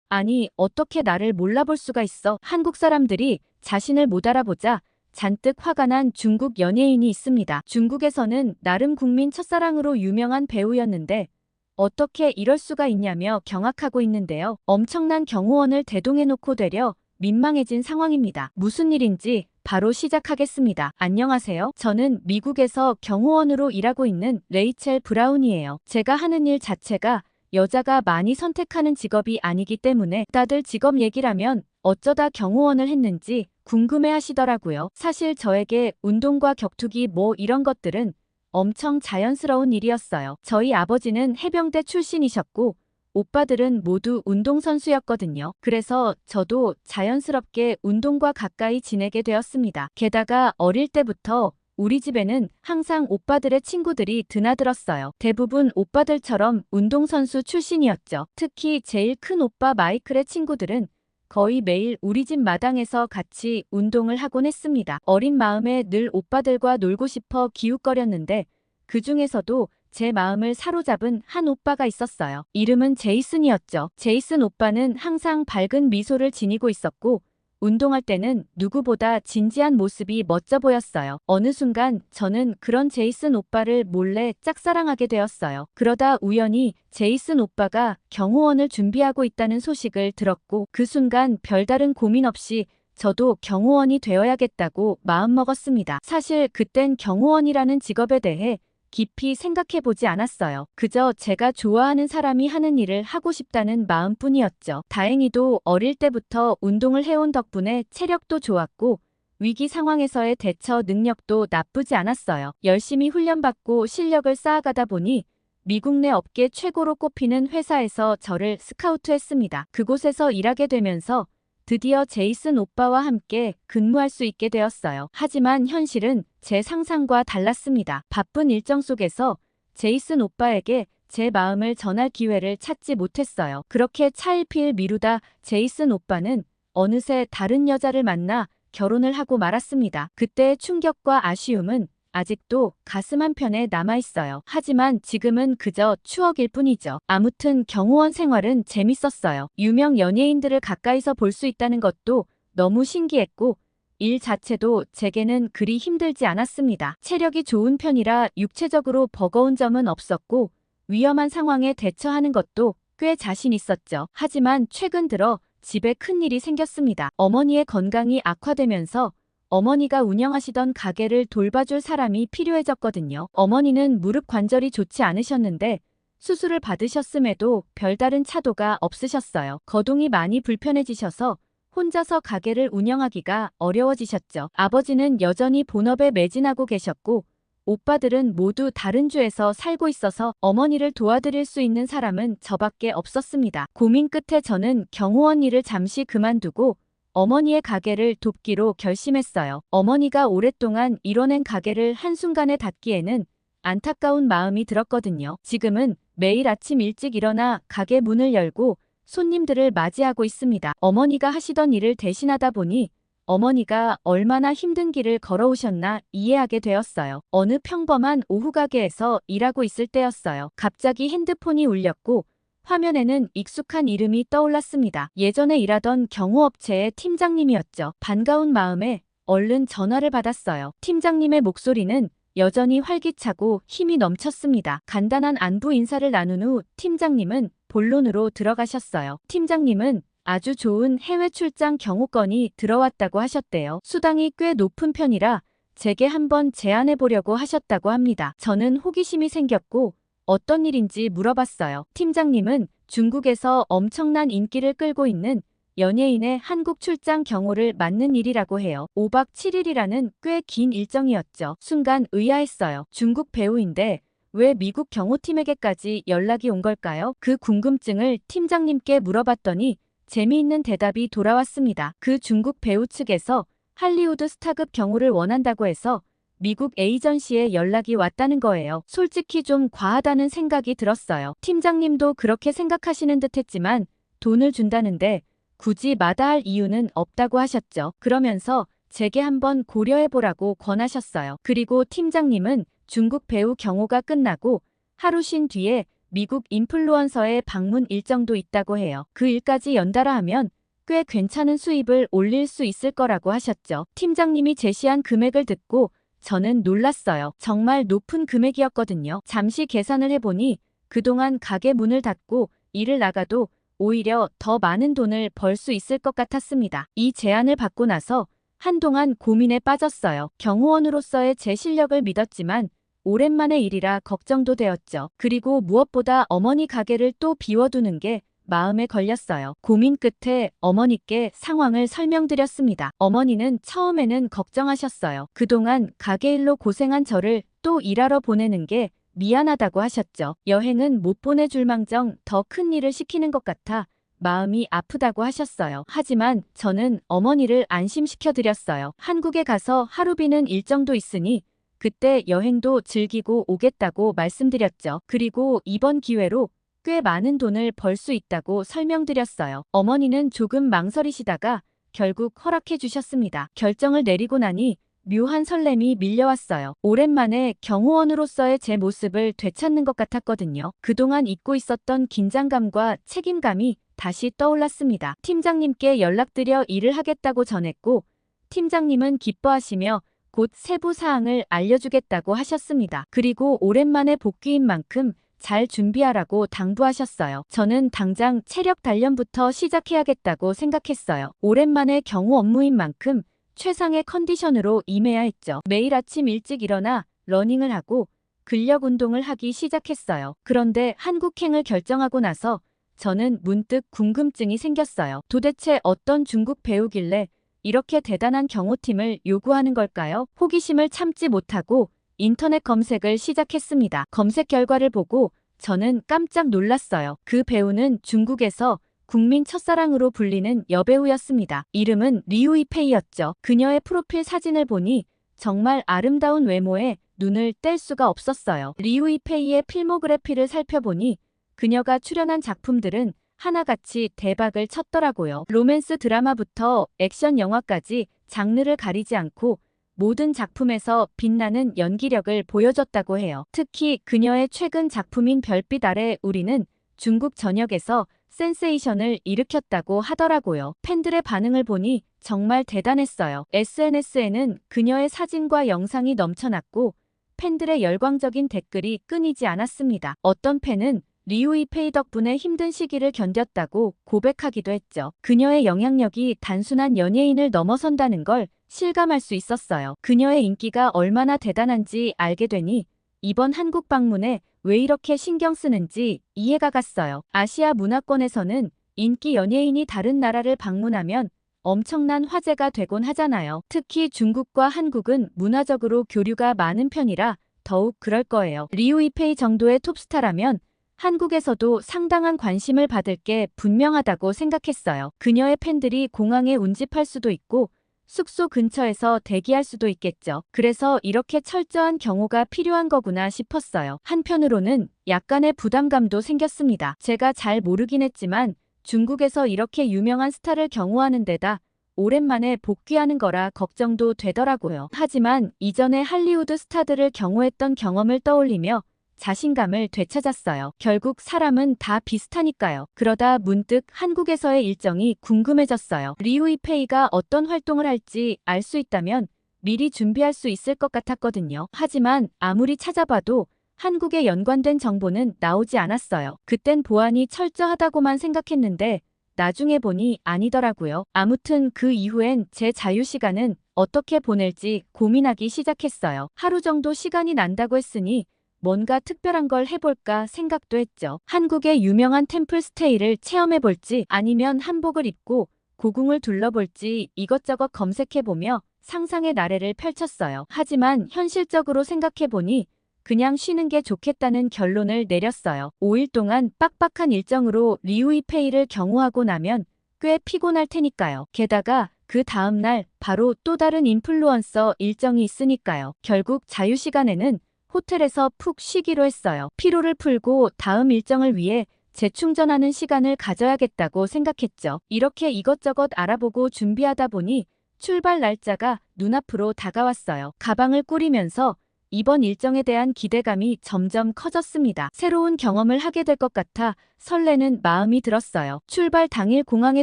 아니, 어떻게 나를 몰라볼 수가 있어? 한국 사람들이 자신을 못 알아보자 잔뜩 화가 난 중국 연예인이 있습니다. 중국에서는 나름 국민 첫사랑으로 유명한 배우였는데 어떻게 이럴 수가 있냐며 경악하고 있는데요. 엄청난 경호원을 대동해놓고 되려 민망해진 상황입니다. 무슨 일인지 바로 시작하겠습니다. 안녕하세요. 저는 미국에서 경호원으로 일하고 있는 레이첼 브라운이에요. 제가 하는 일 자체가 여자가 많이 선택하는 직업이 아니기 때문에 다들 직업 얘기라면 어쩌다 경호원을 했는지 궁금해 하시더라고요. 사실 저에게 운동과 격투기 뭐 이런 것들은 엄청 자연스러운 일이었어요. 저희 아버지는 해병대 출신이셨고 오빠들은 모두 운동선수였거든요. 그래서 저도 자연스럽게 운동과 가까이 지내게 되었습니다. 게다가 어릴 때부터 우리 집에는 항상 오빠들의 친구들이 드나들었어요. 대부분 오빠들처럼 운동선수 출신이었죠. 특히 제일 큰 오빠 마이클의 친구들은 거의 매일 우리 집 마당에서 같이 운동을 하곤 했습니다. 어린 마음에 늘 오빠들과 놀고 싶어 기웃거렸는데 그 중에서도 제 마음을 사로잡은 한 오빠가 있었어요. 이름은 제이슨이었죠. 제이슨 오빠는 항상 밝은 미소를 지니고 있었고 운동할 때는 누구보다 진지한 모습이 멋져 보였어요. 어느 순간 저는 그런 제이슨 오빠를 몰래 짝사랑하게 되었어요. 그러다 우연히 제이슨 오빠가 경호원을 준비하고 있다는 소식을 들었고 그 순간 별다른 고민 없이 저도 경호원이 되어야겠다고 마음먹었습니다. 사실 그땐 경호원이라는 직업에 대해 깊이 생각해보지 않았어요. 그저 제가 좋아하는 사람이 하는 일을 하고 싶다는 마음뿐이었죠. 다행히도 어릴 때부터 운동을 해온 덕분에 체력도 좋았고 위기 상황에서의 대처 능력도 나쁘지 않았어요. 열심히 훈련받고 실력을 쌓아가다 보니 미국 내 업계 최고로 꼽히는 회사에서 저를 스카우트했습니다. 그곳에서 일하게 되면서 드디어 제이슨 오빠와 함께 근무할 수 있게 되었어요. 하지만 현실은 제 상상과 달랐습니다. 바쁜 일정 속에서 제이슨 오빠에게 제 마음을 전할 기회를 찾지 못했어요. 그렇게 차일피일 미루다 제이슨 오빠는 어느새 다른 여자를 만나 결혼을 하고 말았습니다. 그때의 충격과 아쉬움은 아직도 가슴 한편에 남아있어요. 하지만 지금은 그저 추억일 뿐이죠. 아무튼 경호원 생활은 재밌었어요. 유명 연예인들을 가까이서 볼 수 있다는 것도 너무 신기했고 일 자체도 제게는 그리 힘들지 않았습니다. 체력이 좋은 편이라 육체적으로 버거운 점은 없었고 위험한 상황에 대처하는 것도 꽤 자신 있었죠. 하지만 최근 들어 집에 큰일이 생겼습니다. 어머니의 건강이 악화되면서 어머니가 운영하시던 가게를 돌봐줄 사람이 필요해졌거든요. 어머니는 무릎 관절이 좋지 않으셨는데 수술을 받으셨음에도 별다른 차도가 없으셨어요. 거동이 많이 불편해지셔서 혼자서 가게를 운영하기가 어려워지셨죠. 아버지는 여전히 본업에 매진하고 계셨고 오빠들은 모두 다른 주에서 살고 있어서 어머니를 도와드릴 수 있는 사람은 저밖에 없었습니다. 고민 끝에 저는 경호원 일을 잠시 그만두고 어머니의 가게를 돕기로 결심했어요. 어머니가 오랫동안 이뤄낸 가게를 한순간에 닫기에는 안타까운 마음이 들었거든요. 지금은 매일 아침 일찍 일어나 가게 문을 열고 손님들을 맞이하고 있습니다. 어머니가 하시던 일을 대신하다 보니 어머니가 얼마나 힘든 길을 걸어오셨나 이해하게 되었어요. 어느 평범한 오후 가게에서 일하고 있을 때였어요. 갑자기 핸드폰이 울렸고 화면에는 익숙한 이름이 떠올랐습니다. 예전에 일하던 경호업체의 팀장님이었죠. 반가운 마음에 얼른 전화를 받았어요. 팀장님의 목소리는 여전히 활기차고 힘이 넘쳤습니다. 간단한 안부 인사를 나눈 후 팀장님은 본론으로 들어가셨어요. 팀장님은 아주 좋은 해외 출장 경호권이 들어왔다고 하셨대요. 수당이 꽤 높은 편이라 제게 한번 제안해 보려고 하셨다고 합니다. 저는 호기심이 생겼고 어떤 일인지 물어봤어요. 팀장님은 중국에서 엄청난 인기를 끌고 있는 연예인의 한국 출장 경호를 맡는 일이라고 해요. 5박 7일이라는 꽤 긴 일정이었죠. 순간 의아했어요. 중국 배우인데 왜 미국 경호팀에게까지 연락이 온 걸까요? 그 궁금증을 팀장님께 물어봤더니 재미있는 대답이 돌아왔습니다. 그 중국 배우 측에서 할리우드 스타급 경호를 원한다고 해서 미국 에이전시에 연락이 왔다는 거예요. 솔직히 좀 과하다는 생각이 들었어요. 팀장님도 그렇게 생각하시는 듯 했지만 돈을 준다는데 굳이 마다할 이유는 없다고 하셨죠. 그러면서 제게 한번 고려해보라고 권하셨어요. 그리고 팀장님은 중국 배우 경호가 끝나고 하루 쉰 뒤에 미국 인플루언서의 방문 일정도 있다고 해요. 그 일까지 연달아 하면 꽤 괜찮은 수입을 올릴 수 있을 거라고 하셨죠. 팀장님이 제시한 금액을 듣고 저는 놀랐어요. 정말 높은 금액이었거든요. 잠시 계산을 해보니 그동안 가게 문을 닫고 일을 나가도 오히려 더 많은 돈을 벌 수 있을 것 같았습니다. 이 제안을 받고 나서 한동안 고민에 빠졌어요. 경호원으로서의 제 실력을 믿었지만 오랜만의 일이라 걱정도 되었죠. 그리고 무엇보다 어머니 가게를 또 비워두는 게 마음에 걸렸어요. 고민 끝에 어머니께 상황을 설명드렸습니다. 어머니는 처음에는 걱정하셨어요. 그동안 가게 일로 고생한 저를 또 일하러 보내는 게 미안하다고 하셨죠. 여행은 못 보내줄 망정 더 큰 일을 시키는 것 같아 마음이 아프다고 하셨어요. 하지만 저는 어머니를 안심시켜드렸어요. 한국에 가서 하루 비는 일정도 있으니 그때 여행도 즐기고 오겠다고 말씀드렸죠. 그리고 이번 기회로 꽤 많은 돈을 벌 수 있다고 설명드렸어요. 어머니는 조금 망설이시다가 결국 허락해 주셨습니다. 결정을 내리고 나니 묘한 설렘이 밀려왔어요. 오랜만에 경호원으로서의 제 모습을 되찾는 것 같았거든요. 그동안 잊고 있었던 긴장감과 책임감이 다시 떠올랐습니다. 팀장님께 연락드려 일을 하겠다고 전했고 팀장님은 기뻐하시며 곧 세부 사항을 알려주겠다고 하셨습니다. 그리고 오랜만에 복귀인 만큼 잘 준비하라고 당부하셨어요. 저는 당장 체력 단련부터 시작해야겠다고 생각했어요. 오랜만에 경호 업무인 만큼 최상의 컨디션으로 임해야 했죠. 매일 아침 일찍 일어나 러닝을 하고 근력 운동을 하기 시작했어요. 그런데 한국행을 결정하고 나서 저는 문득 궁금증이 생겼어요. 도대체 어떤 중국 배우길래 이렇게 대단한 경호팀을 요구하는 걸까요? 호기심을 참지 못하고 인터넷 검색을 시작했습니다. 검색 결과를 보고 저는 깜짝 놀랐어요. 그 배우는 중국에서 국민 첫사랑으로 불리는 여배우였습니다. 이름은 리우이페이였죠. 그녀의 프로필 사진을 보니 정말 아름다운 외모에 눈을 뗄 수가 없었어요. 리우이페이의 필모그래피를 살펴보니 그녀가 출연한 작품들은 하나같이 대박을 쳤더라고요. 로맨스 드라마부터 액션 영화까지 장르를 가리지 않고 모든 작품에서 빛나는 연기력을 보여줬다고 해요. 특히 그녀의 최근 작품인 별빛 아래 우리는 중국 전역에서 센세이션을 일으켰다고 하더라고요. 팬들의 반응을 보니 정말 대단했어요. SNS에는 그녀의 사진과 영상이 넘쳐났고 팬들의 열광적인 댓글이 끊이지 않았습니다. 어떤 팬은 리우이페이 덕분에 힘든 시기를 견뎠다고 고백하기도 했죠. 그녀의 영향력이 단순한 연예인을 넘어선다는 걸 실감할 수 있었어요. 그녀의 인기가 얼마나 대단한지 알게 되니 이번 한국 방문에 왜 이렇게 신경 쓰는지 이해가 갔어요. 아시아 문화권에서는 인기 연예인이 다른 나라를 방문하면 엄청난 화제가 되곤 하잖아요. 특히 중국과 한국은 문화적으로 교류가 많은 편이라 더욱 그럴 거예요. 리우이페이 정도의 톱스타라면 한국에서도 상당한 관심을 받을 게 분명하다고 생각했어요. 그녀의 팬들이 공항에 운집할 수도 있고 숙소 근처에서 대기할 수도 있겠죠. 그래서 이렇게 철저한 경호가 필요한 거구나 싶었어요. 한편으로는 약간의 부담감도 생겼습니다. 제가 잘 모르긴 했지만 중국에서 이렇게 유명한 스타를 경호하는 데다 오랜만에 복귀하는 거라 걱정도 되더라고요. 하지만 이전에 할리우드 스타들을 경호했던 경험을 떠올리며 자신감을 되찾았어요. 결국 사람은 다 비슷하니까요. 그러다 문득 한국에서의 일정이 궁금해졌어요. 리우이페이가 어떤 활동을 할지 알 수 있다면 미리 준비할 수 있을 것 같았거든요. 하지만 아무리 찾아봐도 한국에 연관된 정보는 나오지 않았어요. 그땐 보안이 철저하다고만 생각했는데 나중에 보니 아니더라고요. 아무튼 그 이후엔 제 자유시간은 어떻게 보낼지 고민하기 시작했어요. 하루 정도 시간이 난다고 했으니 뭔가 특별한 걸 해볼까 생각도 했죠. 한국의 유명한 템플 스테이를 체험해볼지 아니면 한복을 입고 고궁을 둘러볼지 이것저것 검색해보며 상상의 나래를 펼쳤어요. 하지만 현실적으로 생각해보니 그냥 쉬는 게 좋겠다는 결론을 내렸어요. 5일 동안 빡빡한 일정으로 리우이페이를 경호하고 나면 꽤 피곤할 테니까요. 게다가 그 다음날 바로 또 다른 인플루언서 일정이 있으니까요. 결국 자유시간에는 호텔에서 푹 쉬기로 했어요. 피로를 풀고 다음 일정을 위해 재충전하는 시간을 가져야겠다고 생각했죠. 이렇게 이것저것 알아보고 준비하다 보니 출발 날짜가 눈앞으로 다가왔어요. 가방을 꾸리면서 이번 일정에 대한 기대감이 점점 커졌습니다. 새로운 경험을 하게 될 것 같아 설레는 마음이 들었어요. 출발 당일 공항에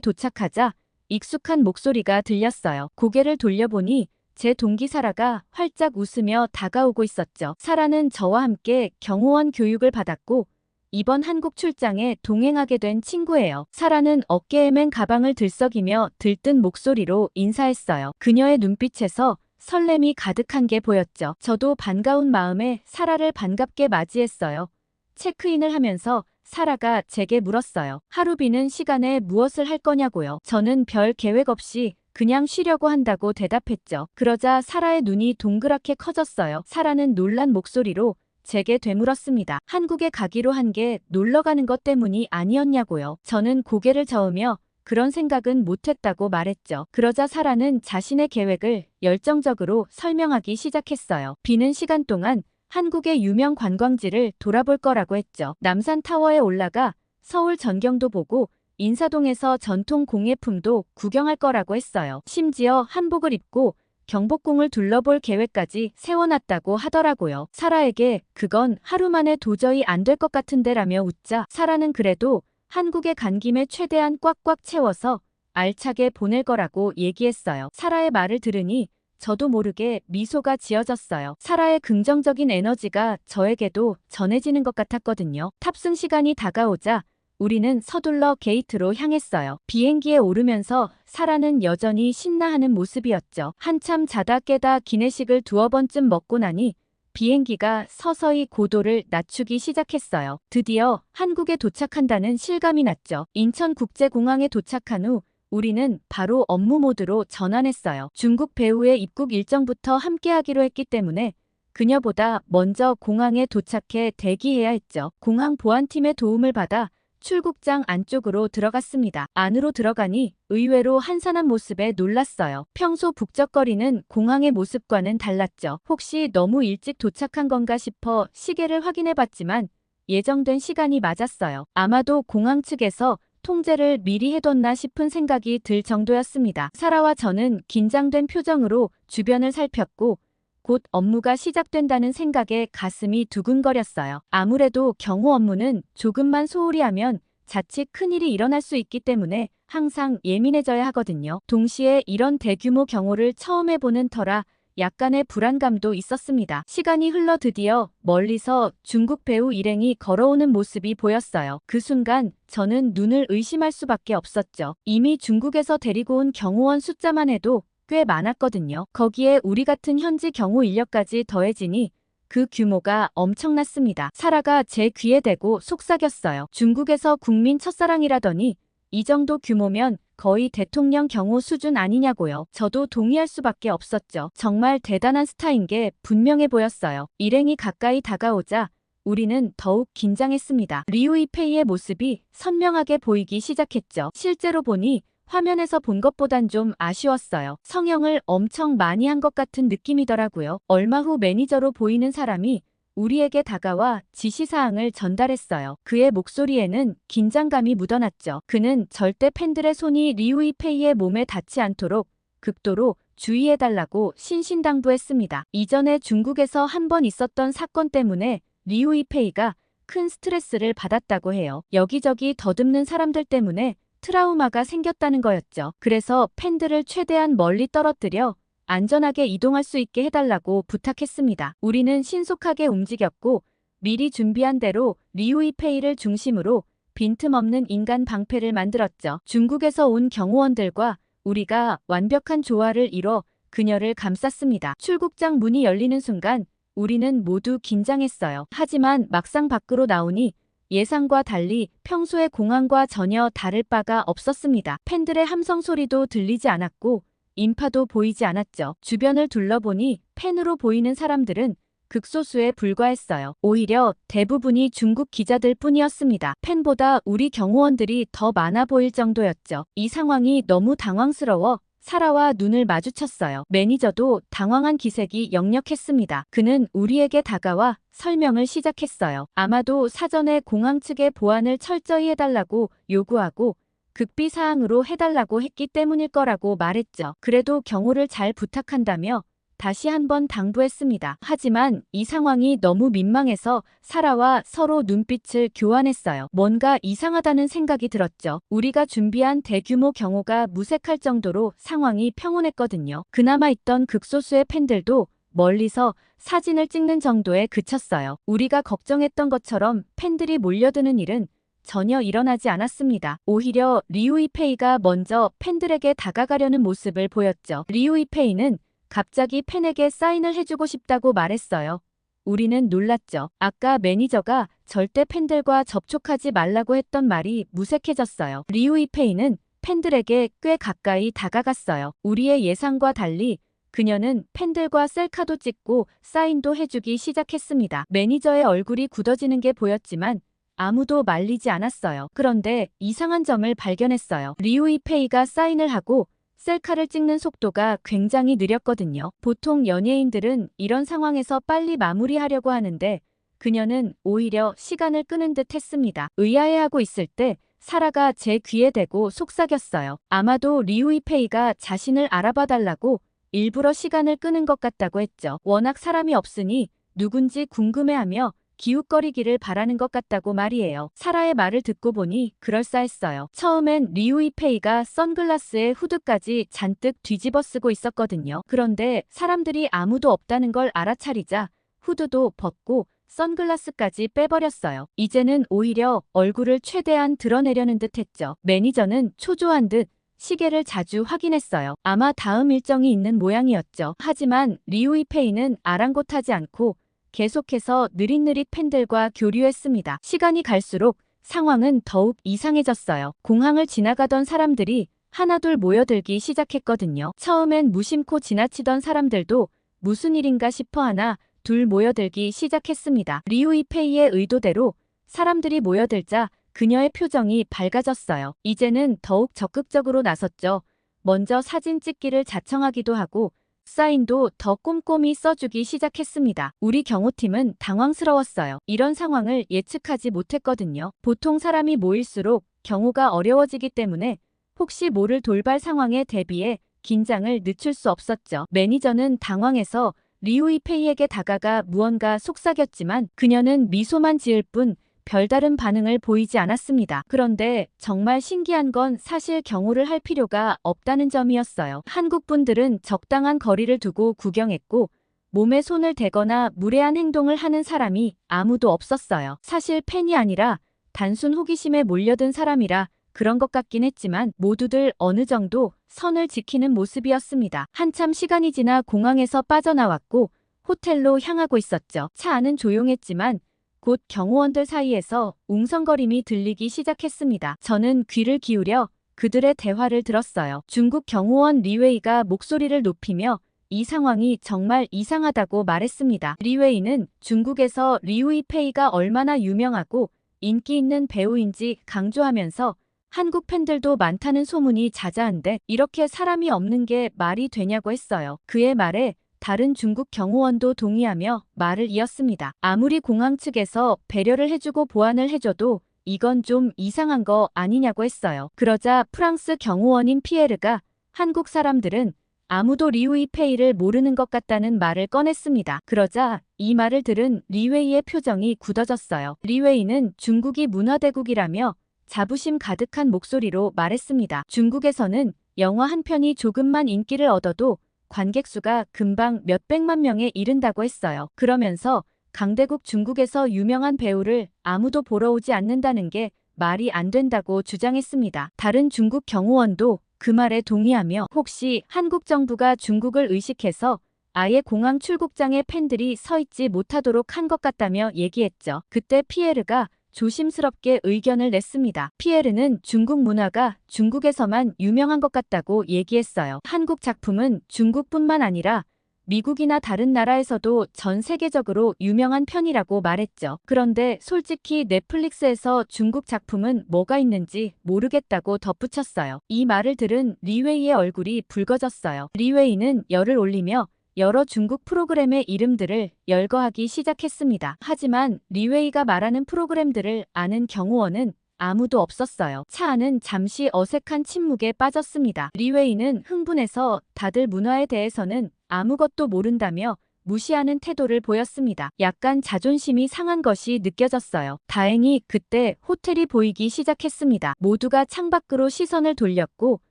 도착하자 익숙한 목소리가 들렸어요. 고개를 돌려보니 제 동기 사라가 활짝 웃으며 다가오고 있었죠. 사라는 저와 함께 경호원 교육을 받았고 이번 한국 출장에 동행하게 된 친구예요. 사라는 어깨에 맨 가방을 들썩이며 들뜬 목소리로 인사했어요. 그녀의 눈빛에서 설렘이 가득한 게 보였죠. 저도 반가운 마음에 사라를 반갑게 맞이했어요. 체크인을 하면서 사라가 제게 물었어요. 하루 비는 시간에 무엇을 할 거냐고요. 저는 별 계획 없이 그냥 쉬려고 한다고 대답했죠. 그러자 사라의 눈이 동그랗게 커졌어요. 사라는 놀란 목소리로 제게 되물었습니다. 한국에 가기로 한 게 놀러 가는 것 때문이 아니었냐고요. 저는 고개를 저으며 그런 생각은 못했다고 말했죠. 그러자 사라는 자신의 계획을 열정적으로 설명하기 시작했어요. 비는 시간 동안 한국의 유명 관광지를 돌아볼 거라고 했죠. 남산타워에 올라가 서울 전경도 보고 인사동에서 전통 공예품도 구경할 거라고 했어요. 심지어 한복을 입고 경복궁을 둘러볼 계획까지 세워놨다고 하더라고요. 사라에게 그건 하루 만에 도저히 안 될 것 같은데라며 웃자 사라는 그래도 한국에 간 김에 최대한 꽉꽉 채워서 알차게 보낼 거라고 얘기했어요. 사라의 말을 들으니 저도 모르게 미소가 지어졌어요. 사라의 긍정적인 에너지가 저에게도 전해지는 것 같았거든요. 탑승 시간이 다가오자 우리는 서둘러 게이트로 향했어요. 비행기에 오르면서 사라는 여전히 신나하는 모습이었죠. 한참 자다 깨다 기내식을 두어 번쯤 먹고 나니 비행기가 서서히 고도를 낮추기 시작했어요. 드디어 한국에 도착한다는 실감이 났죠. 인천국제공항에 도착한 후 우리는 바로 업무 모드로 전환했어요. 중국 배우의 입국 일정부터 함께하기로 했기 때문에 그녀보다 먼저 공항에 도착해 대기해야 했죠. 공항 보안팀의 도움을 받아 출국장 안쪽으로 들어갔습니다. 안으로 들어가니 의외로 한산한 모습에 놀랐어요. 평소 북적거리는 공항의 모습과는 달랐죠. 혹시 너무 일찍 도착한 건가 싶어 시계를 확인해봤지만 예정된 시간이 맞았어요. 아마도 공항 측에서 통제를 미리 해뒀나 싶은 생각이 들 정도였습니다. 사라와 저는 긴장된 표정으로 주변을 살폈고 곧 업무가 시작된다는 생각에 가슴이 두근거렸어요. 아무래도 경호 업무는 조금만 소홀히 하면 자칫 큰일이 일어날 수 있기 때문에 항상 예민해져야 하거든요. 동시에 이런 대규모 경호를 처음 해보는 터라 약간의 불안감도 있었습니다. 시간이 흘러 드디어 멀리서 중국 배우 일행이 걸어오는 모습이 보였어요. 그 순간 저는 눈을 의심할 수밖에 없었죠. 이미 중국에서 데리고 온 경호원 숫자만 해도 꽤 많았거든요. 거기에 우리 같은 현지 경호 인력까지 더해지니 그 규모가 엄청났습니다. 사라가 제 귀에 대고 속삭였어요. 중국에서 국민 첫사랑이라더니 이 정도 규모면 거의 대통령 경호 수준 아니냐고요. 저도 동의할 수밖에 없었죠. 정말 대단한 스타인 게 분명해 보였어요. 일행이 가까이 다가오자 우리는 더욱 긴장했습니다. 리우이페이의 모습이 선명하게 보이기 시작했죠. 실제로 보니 화면에서 본 것보단 좀 아쉬웠어요. 성형을 엄청 많이 한 것 같은 느낌이더라고요. 얼마 후 매니저로 보이는 사람이 우리에게 다가와 지시사항을 전달했어요. 그의 목소리에는 긴장감이 묻어났죠. 그는 절대 팬들의 손이 리우이페이의 몸에 닿지 않도록 극도로 주의해달라고 신신당부했습니다. 이전에 중국에서 한 번 있었던 사건 때문에 리우이페이가 큰 스트레스를 받았다고 해요. 여기저기 더듬는 사람들 때문에 트라우마가 생겼다는 거였죠. 그래서 팬들을 최대한 멀리 떨어뜨려 안전하게 이동할 수 있게 해달라고 부탁했습니다. 우리는 신속하게 움직였고 미리 준비한 대로 리우이페이를 중심으로 빈틈없는 인간 방패를 만들었죠. 중국에서 온 경호원들과 우리가 완벽한 조화를 이뤄 그녀를 감쌌습니다. 출국장 문이 열리는 순간 우리는 모두 긴장했어요. 하지만 막상 밖으로 나오니 예상과 달리 평소의 공항과 전혀 다를 바가 없었습니다. 팬들의 함성 소리도 들리지 않았고 인파도 보이지 않았죠. 주변을 둘러보니 팬으로 보이는 사람들은 극소수에 불과했어요. 오히려 대부분이 중국 기자들 뿐이었습니다. 팬보다 우리 경호원들이 더 많아 보일 정도였죠. 이 상황이 너무 당황스러워 사라와 눈을 마주쳤어요. 매니저도 당황한 기색이 역력했습니다. 그는 우리에게 다가와 설명을 시작했어요. 아마도 사전에 공항 측의 보안을 철저히 해달라고 요구하고 극비사항으로 해달라고 했기 때문일 거라고 말했죠. 그래도 경호를 잘 부탁한다며 다시 한번 당부했습니다. 하지만 이 상황이 너무 민망해서 사라와 서로 눈빛을 교환했어요. 뭔가 이상하다는 생각이 들었죠. 우리가 준비한 대규모 경호가 무색할 정도로 상황이 평온했거든요. 그나마 있던 극소수의 팬들도 멀리서 사진을 찍는 정도에 그쳤어요. 우리가 걱정했던 것처럼 팬들이 몰려드는 일은 전혀 일어나지 않았습니다. 오히려 리우이페이가 먼저 팬들에게 다가가려는 모습을 보였죠. 리우이페이는 갑자기 팬에게 사인을 해주고 싶다고 말했어요. 우리는 놀랐죠. 아까 매니저가 절대 팬들과 접촉하지 말라고 했던 말이 무색해졌어요. 리우이페이는 팬들에게 꽤 가까이 다가갔어요. 우리의 예상과 달리 그녀는 팬들과 셀카도 찍고 사인도 해주기 시작했습니다. 매니저의 얼굴이 굳어지는 게 보였지만 아무도 말리지 않았어요. 그런데 이상한 점을 발견했어요. 리우이페이가 사인을 하고 셀카를 찍는 속도가 굉장히 느렸거든요. 보통 연예인들은 이런 상황에서 빨리 마무리하려고 하는데 그녀는 오히려 시간을 끄는 듯 했습니다. 의아해하고 있을 때 사라가 제 귀에 대고 속삭였어요. 아마도 리우이페이가 자신을 알아봐달라고 일부러 시간을 끄는 것 같다고 했죠. 워낙 사람이 없으니 누군지 궁금해하며 기웃거리기를 바라는 것 같다고 말이에요. 사라의 말을 듣고 보니 그럴싸했어요. 처음엔 리우이페이가 선글라스에 후드까지 잔뜩 뒤집어 쓰고 있었거든요. 그런데 사람들이 아무도 없다는 걸 알아차리자 후드도 벗고 선글라스까지 빼버렸어요. 이제는 오히려 얼굴을 최대한 드러내려는 듯 했죠. 매니저는 초조한 듯 시계를 자주 확인했어요. 아마 다음 일정이 있는 모양이었죠. 하지만 리우이페이는 아랑곳하지 않고 계속해서 느릿느릿 팬들과 교류했습니다. 시간이 갈수록 상황은 더욱 이상해졌어요. 공항을 지나가던 사람들이 하나둘 모여들기 시작했거든요. 처음엔 무심코 지나치던 사람들도 무슨 일인가 싶어 하나 둘 모여들기 시작했습니다. 리우이페이의 의도대로 사람들이 모여들자 그녀의 표정이 밝아졌어요. 이제는 더욱 적극적으로 나섰죠. 먼저 사진 찍기를 자청하기도 하고 사인도 더 꼼꼼히 써주기 시작했습니다. 우리 경호팀은 당황스러웠어요. 이런 상황을 예측하지 못했거든요. 보통 사람이 모일수록 경호가 어려워지기 때문에 혹시 모를 돌발 상황에 대비해 긴장을 늦출 수 없었죠. 매니저는 당황해서 리우이페이에게 다가가 무언가 속삭였지만 그녀는 미소만 지을 뿐 별다른 반응을 보이지 않았습니다. 그런데 정말 신기한 건 사실 경호를 할 필요가 없다는 점이었어요. 한국 분들은 적당한 거리를 두고 구경했고 몸에 손을 대거나 무례한 행동을 하는 사람이 아무도 없었어요. 사실 팬이 아니라 단순 호기심에 몰려든 사람이라 그런 것 같긴 했지만 모두들 어느 정도 선을 지키는 모습이었습니다. 한참 시간이 지나 공항에서 빠져나왔고 호텔로 향하고 있었죠. 차 안은 조용했지만 곧 경호원들 사이에서 웅성거림이 들리기 시작했습니다. 저는 귀를 기울여 그들의 대화를 들었어요. 중국 경호원 리웨이가 목소리를 높이며 이 상황이 정말 이상하다고 말했습니다. 리웨이는 중국에서 리우이페이가 얼마나 유명하고 인기 있는 배우인지 강조하면서 한국 팬들도 많다는 소문이 자자한데 이렇게 사람이 없는 게 말이 되냐고 했어요. 그의 말에 다른 중국 경호원도 동의하며 말을 이었습니다. 아무리 공항 측에서 배려를 해주고 보안을 해줘도 이건 좀 이상한 거 아니냐고 했어요. 그러자 프랑스 경호원인 피에르가 한국 사람들은 아무도 리우이페이를 모르는 것 같다는 말을 꺼냈습니다. 그러자 이 말을 들은 리웨이의 표정이 굳어졌어요. 리웨이는 중국이 문화대국이라며 자부심 가득한 목소리로 말했습니다. 중국에서는 영화 한 편이 조금만 인기를 얻어도 관객 수가 금방 몇백만 명에 이른다고 했어요. 그러면서 강대국 중국에서 유명한 배우를 아무도 보러 오지 않는다는 게 말이 안 된다고 주장했습니다. 다른 중국 경호원도 그 말에 동의하며 혹시 한국 정부가 중국을 의식해서 아예 공항 출국장에 팬들이 서 있지 못하도록 한 것 같다며 얘기했죠. 그때 피에르가 조심스럽게 의견을 냈습니다. 피에르는 중국 문화가 중국에서만 유명한 것 같다고 얘기했어요. 한국 작품은 중국뿐만 아니라 미국이나 다른 나라에서도 전 세계적으로 유명한 편이라고 말했죠. 그런데 솔직히 넷플릭스에서 중국 작품은 뭐가 있는지 모르겠다고 덧붙였어요. 이 말을 들은 리웨이의 얼굴이 붉어졌어요. 리웨이는 열을 올리며 여러 중국 프로그램의 이름들을 열거하기 시작했습니다. 하지만 리웨이가 말하는 프로그램들을 아는 경호원은 아무도 없었어요. 차 안은 잠시 어색한 침묵에 빠졌습니다. 리웨이는 흥분해서 다들 문화에 대해서는 아무것도 모른다며 무시하는 태도를 보였습니다. 약간 자존심이 상한 것이 느껴졌어요. 다행히 그때 호텔이 보이기 시작했습니다. 모두가 창밖으로 시선을 돌렸고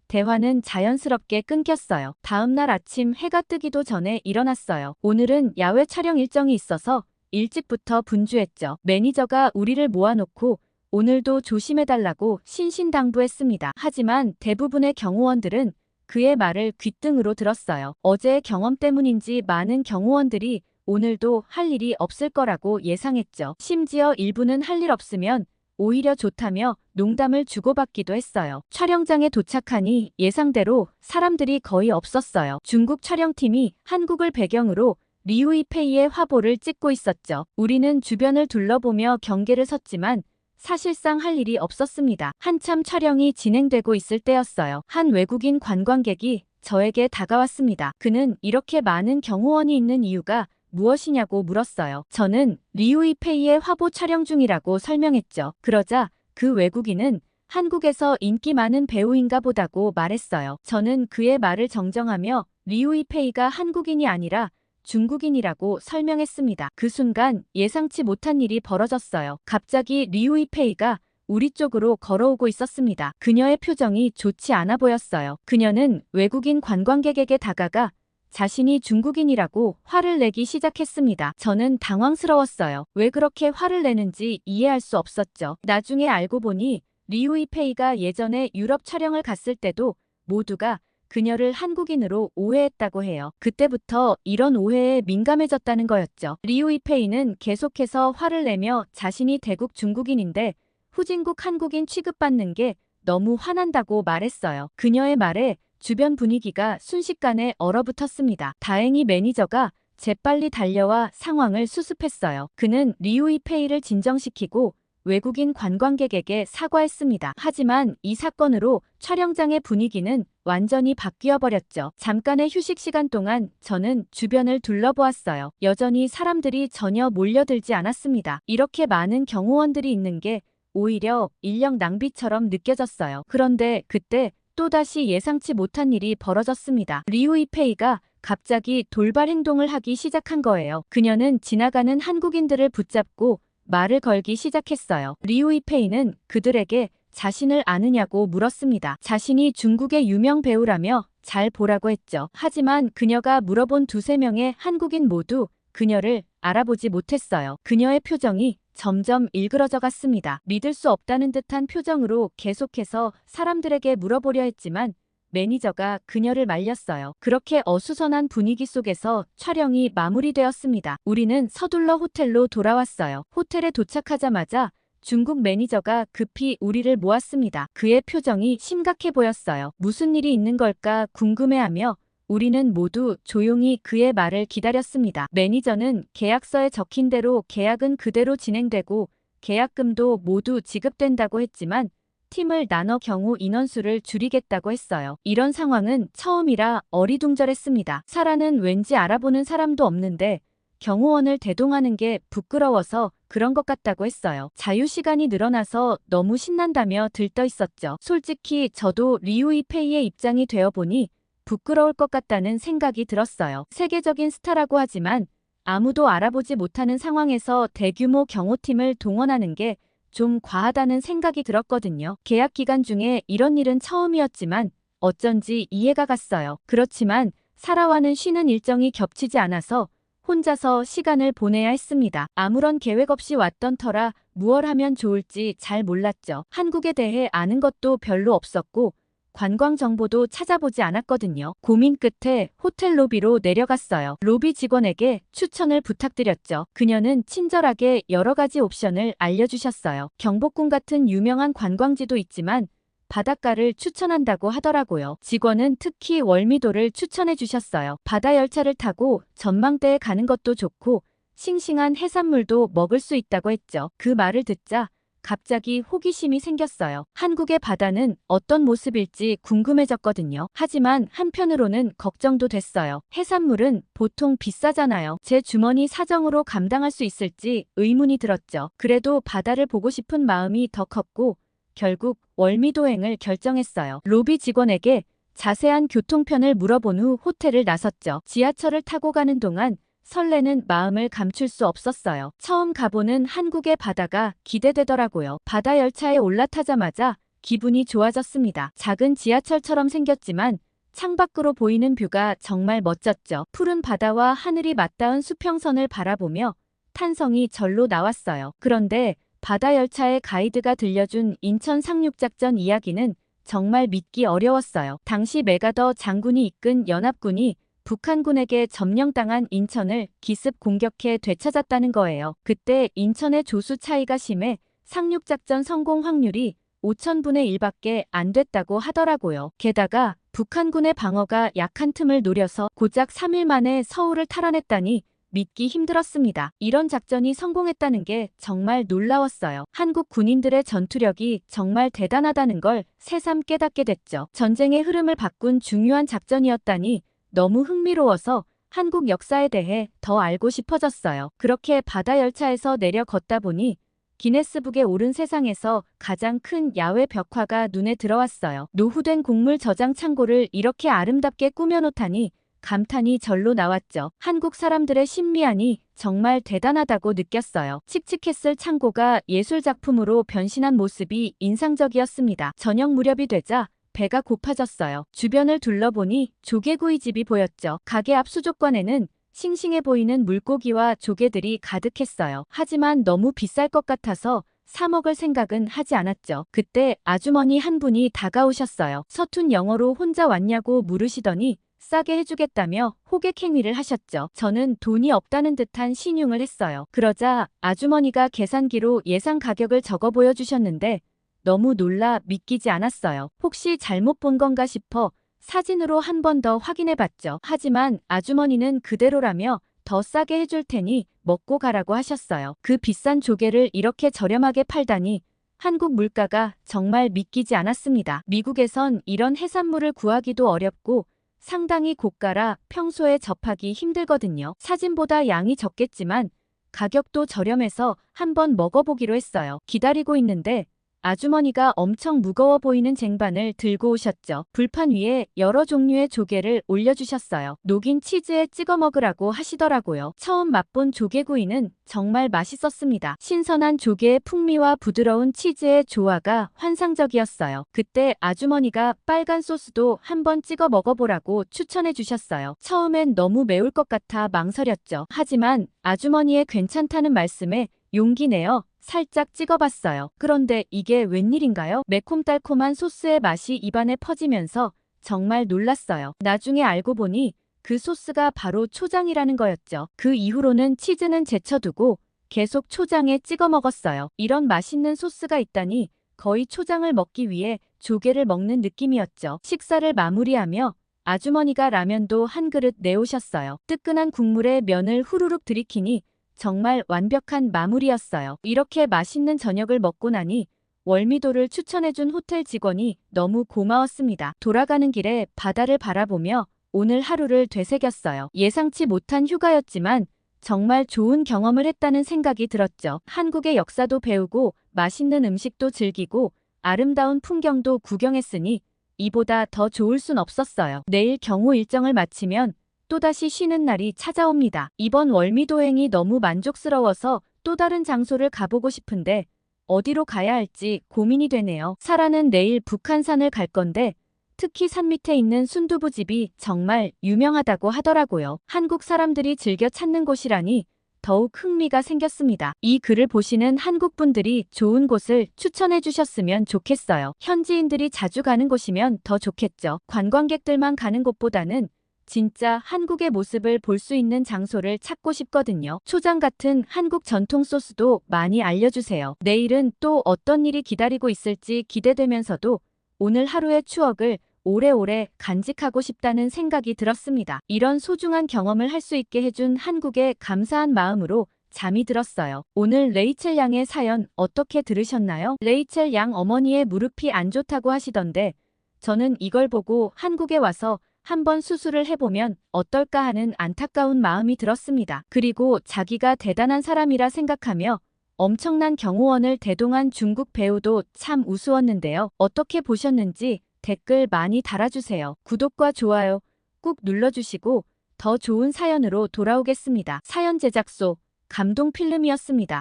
대화는 자연스럽게 끊겼어요. 다음 날 아침 해가 뜨기도 전에 일어났어요. 오늘은 야외 촬영 일정이 있어서 일찍부터 분주했죠. 매니저가 우리를 모아놓고 오늘도 조심해달라고 신신당부했습니다. 하지만 대부분의 경호원들은 그의 말을 귓등으로 들었어요. 어제의 경험 때문인지 많은 경호원들이 오늘도 할 일이 없을 거라고 예상했죠. 심지어 일부는 할 일 없으면 오히려 좋다며 농담을 주고받기도 했어요. 촬영장에 도착하니 예상대로 사람들이 거의 없었어요. 중국 촬영팀이 한국을 배경으로 리우이페이의 화보를 찍고 있었죠. 우리는 주변을 둘러보며 경계를 섰지만 사실상 할 일이 없었습니다. 한참 촬영이 진행되고 있을 때였어요. 한 외국인 관광객이 저에게 다가왔습니다. 그는 이렇게 많은 경호원이 있는 이유가 무엇이냐고 물었어요. 저는 리우이페이의 화보 촬영 중이라고 설명했죠. 그러자 그 외국인은 한국에서 인기 많은 배우인가 보다고 말했어요. 저는 그의 말을 정정하며 리우이페이가 한국인이 아니라 중국인이라고 설명했습니다. 그 순간 예상치 못한 일이 벌어졌어요. 갑자기 리우이페이가 우리 쪽으로 걸어오고 있었습니다. 그녀의 표정이 좋지 않아 보였어요. 그녀는 외국인 관광객에게 다가가 자신이 중국인이라고 화를 내기 시작했습니다. 저는 당황스러웠어요. 왜 그렇게 화를 내는지 이해할 수 없었죠. 나중에 알고 보니 리우이페이가 예전에 유럽 촬영을 갔을 때도 모두가 그녀를 한국인으로 오해했다고 해요. 그때부터 이런 오해에 민감해졌다는 거였죠. 리우이페이는 계속해서 화를 내며 자신이 대국 중국인인데 후진국 한국인 취급받는 게 너무 화난다고 말했어요. 그녀의 말에 주변 분위기가 순식간에 얼어붙었습니다. 다행히 매니저가 재빨리 달려와 상황을 수습했어요. 그는 리우이페이를 진정시키고 외국인 관광객에게 사과했습니다. 하지만 이 사건으로 촬영장의 분위기는 완전히 바뀌어 버렸죠. 잠깐의 휴식 시간 동안 저는 주변을 둘러보았어요. 여전히 사람들이 전혀 몰려들지 않았습니다. 이렇게 많은 경호원들이 있는 게 오히려 인력 낭비처럼 느껴졌어요. 그런데 그때 또다시 예상치 못한 일이 벌어졌습니다. 리우이페이가 갑자기 돌발 행동을 하기 시작한 거예요. 그녀는 지나가는 한국인들을 붙잡고 말을 걸기 시작했어요. 리우이페이는 그들에게 자신을 아느냐고 물었습니다. 자신이 중국의 유명 배우라며 잘 보라고 했죠. 하지만 그녀가 물어본 두세 명의 한국인 모두 그녀를 알아보지 못했어요. 그녀의 표정이 점점 일그러져 갔습니다. 믿을 수 없다는 듯한 표정으로 계속해서 사람들에게 물어보려 했지만 매니저가 그녀를 말렸어요. 그렇게 어수선한 분위기 속에서 촬영이 마무리되었습니다. 우리는 서둘러 호텔로 돌아왔어요. 호텔에 도착하자마자 중국 매니저가 급히 우리를 모았습니다. 그의 표정이 심각해 보였어요. 무슨 일이 있는 걸까 궁금해하며 우리는 모두 조용히 그의 말을 기다렸습니다. 매니저는 계약서에 적힌 대로 계약은 그대로 진행되고 계약금도 모두 지급된다고 했지만 팀을 나눠 경호 인원수를 줄이겠다고 했어요. 이런 상황은 처음이라 어리둥절했습니다. 사라는 왠지 알아보는 사람도 없는데 경호원을 대동하는 게 부끄러워서 그런 것 같다고 했어요. 자유시간이 늘어나서 너무 신난다며 들떠 있었죠. 솔직히 저도 리우이페이의 입장이 되어보니 부끄러울 것 같다는 생각이 들었어요. 세계적인 스타라고 하지만 아무도 알아보지 못하는 상황에서 대규모 경호팀을 동원하는 게 좀 과하다는 생각이 들었거든요. 계약 기간 중에 이런 일은 처음이었지만 어쩐지 이해가 갔어요. 그렇지만 사라와는 쉬는 일정이 겹치지 않아서 혼자서 시간을 보내야 했습니다. 아무런 계획 없이 왔던 터라 무얼 하면 좋을지 잘 몰랐죠. 한국에 대해 아는 것도 별로 없었고 관광 정보도 찾아보지 않았거든요. 고민 끝에 호텔 로비로 내려갔어요. 로비 직원에게 추천을 부탁드렸죠. 그녀는 친절하게 여러 가지 옵션을 알려주셨어요. 경복궁 같은 유명한 관광지도 있지만 바닷가를 추천한다고 하더라고요. 직원은 특히 월미도를 추천해 주셨어요. 바다 열차를 타고 전망대에 가는 것도 좋고 싱싱한 해산물도 먹을 수 있다고 했죠. 그 말을 듣자 갑자기 호기심이 생겼어요. 한국의 바다는 어떤 모습일지 궁금해졌거든요. 하지만 한편으로는 걱정도 됐어요. 해산물은 보통 비싸잖아요. 제 주머니 사정으로 감당할 수 있을지 의문이 들었죠. 그래도 바다를 보고 싶은 마음이 더 컸고 결국 월미도행을 결정했어요. 로비 직원에게 자세한 교통편을 물어본 후 호텔을 나섰죠. 지하철을 타고 가는 동안 설레는 마음을 감출 수 없었어요. 처음 가보는 한국의 바다가 기대되더라고요. 바다 열차에 올라타자마자 기분이 좋아졌습니다. 작은 지하철처럼 생겼지만 창밖으로 보이는 뷰가 정말 멋졌죠. 푸른 바다와 하늘이 맞닿은 수평선을 바라보며 탄성이 절로 나왔어요. 그런데 바다 열차의 가이드가 들려준 인천 상륙작전 이야기는 정말 믿기 어려웠어요. 당시 메가더 장군이 이끈 연합군이 북한군에게 점령당한 인천을 기습 공격해 되찾았다는 거예요. 그때 인천의 조수 차이가 심해 상륙작전 성공 확률이 5,000분의 1밖에 안 됐다고 하더라고요. 게다가 북한군의 방어가 약한 틈을 노려서 고작 3일 만에 서울을 탈환했다니 믿기 힘들었습니다. 이런 작전이 성공했다는 게 정말 놀라웠어요. 한국 군인들의 전투력이 정말 대단하다는 걸 새삼 깨닫게 됐죠. 전쟁의 흐름을 바꾼 중요한 작전이었다니 너무 흥미로워서 한국 역사에 대해 더 알고 싶어졌어요. 그렇게 바다 열차에서 내려 걷다 보니 기네스북에 오른 세상에서 가장 큰 야외 벽화가 눈에 들어왔어요. 노후된 곡물 저장 창고를 이렇게 아름답게 꾸며놓다니 감탄이 절로 나왔죠. 한국 사람들의 신미안이 정말 대단하다고 느꼈어요. 칙칙했을 창고가 예술작품으로 변신한 모습이 인상적이었습니다. 저녁 무렵이 되자 배가 고파졌어요. 주변을 둘러보니 조개구이집이 보였죠. 가게 앞 수족관에는 싱싱해 보이는 물고기와 조개들이 가득했어요. 하지만 너무 비쌀 것 같아서 사 먹을 생각은 하지 않았죠. 그때 아주머니 한 분이 다가오셨어요. 서툰 영어로 혼자 왔냐고 물으시더니 싸게 해주겠다며 호객 행위를 하셨죠. 저는 돈이 없다는 듯한 신용을 했어요. 그러자 아주머니가 계산기로 예상 가격을 적어 보여주셨는데 너무 놀라 믿기지 않았어요. 혹시 잘못 본 건가 싶어 사진으로 한 번 더 확인해 봤죠. 하지만 아주머니는 그대로라며 더 싸게 해줄 테니 먹고 가라고 하셨어요. 그 비싼 조개를 이렇게 저렴하게 팔다니 한국 물가가 정말 믿기지 않았습니다. 미국에선 이런 해산물을 구하기도 어렵고 상당히 고가라 평소에 접하기 힘들거든요. 사진보다 양이 적겠지만 가격도 저렴해서 한번 먹어보기로 했어요. 기다리고 있는데 아주머니가 엄청 무거워 보이는 쟁반을 들고 오셨죠. 불판 위에 여러 종류의 조개를 올려주셨어요. 녹인 치즈에 찍어 먹으라고 하시더라고요. 처음 맛본 조개구이는 정말 맛있었습니다. 신선한 조개의 풍미와 부드러운 치즈의 조화가 환상적이었어요. 그때 아주머니가 빨간 소스도 한번 찍어 먹어보라고 추천해 주셨어요. 처음엔 너무 매울 것 같아 망설였죠. 하지만 아주머니의 괜찮다는 말씀에 용기 내어 살짝 찍어봤어요. 그런데 이게 웬일인가요? 매콤달콤한 소스의 맛이 입안에 퍼지면서 정말 놀랐어요. 나중에 알고 보니 그 소스가 바로 초장이라는 거였죠. 그 이후로는 치즈는 제쳐두고 계속 초장에 찍어 먹었어요. 이런 맛있는 소스가 있다니 거의 초장을 먹기 위해 조개를 먹는 느낌이었죠. 식사를 마무리하며 아주머니가 라면도 한 그릇 내오셨어요. 뜨끈한 국물에 면을 후루룩 들이키니 정말 완벽한 마무리였어요. 이렇게 맛있는 저녁을 먹고 나니 월미도를 추천해준 호텔 직원이 너무 고마웠습니다. 돌아가는 길에 바다를 바라보며 오늘 하루를 되새겼어요. 예상치 못한 휴가였지만 정말 좋은 경험을 했다는 생각이 들었죠. 한국의 역사도 배우고 맛있는 음식도 즐기고 아름다운 풍경도 구경했으니 이보다 더 좋을 순 없었어요. 내일 경호 일정을 마치면 또다시 쉬는 날이 찾아옵니다. 이번 월미도행이 너무 만족스러워서 또 다른 장소를 가보고 싶은데 어디로 가야 할지 고민이 되네요. 사라는 내일 북한산을 갈 건데 특히 산 밑에 있는 순두부집이 정말 유명하다고 하더라고요. 한국 사람들이 즐겨 찾는 곳이라니 더욱 흥미가 생겼습니다. 이 글을 보시는 한국 분들이 좋은 곳을 추천해 주셨으면 좋겠어요. 현지인들이 자주 가는 곳이면 더 좋겠죠. 관광객들만 가는 곳보다는 진짜 한국의 모습을 볼 수 있는 장소를 찾고 싶거든요. 초장 같은 한국 전통 소스도 많이 알려주세요. 내일은 또 어떤 일이 기다리고 있을지 기대되면서도 오늘 하루의 추억을 오래오래 간직하고 싶다는 생각이 들었습니다. 이런 소중한 경험을 할 수 있게 해준 한국에 감사한 마음으로 잠이 들었어요. 오늘 레이첼 양의 사연 어떻게 들으셨나요? 레이첼 양 어머니의 무릎이 안 좋다고 하시던데 저는 이걸 보고 한국에 와서 한번 수술을 해보면 어떨까 하는 안타까운 마음이 들었습니다. 그리고 자기가 대단한 사람이라 생각하며 엄청난 경호원을 대동한 중국 배우도 참 우스웠는데요. 어떻게 보셨는지 댓글 많이 달아주세요. 구독과 좋아요 꾹 눌러주시고 더 좋은 사연으로 돌아오겠습니다. 사연 제작소 감동필름이었습니다.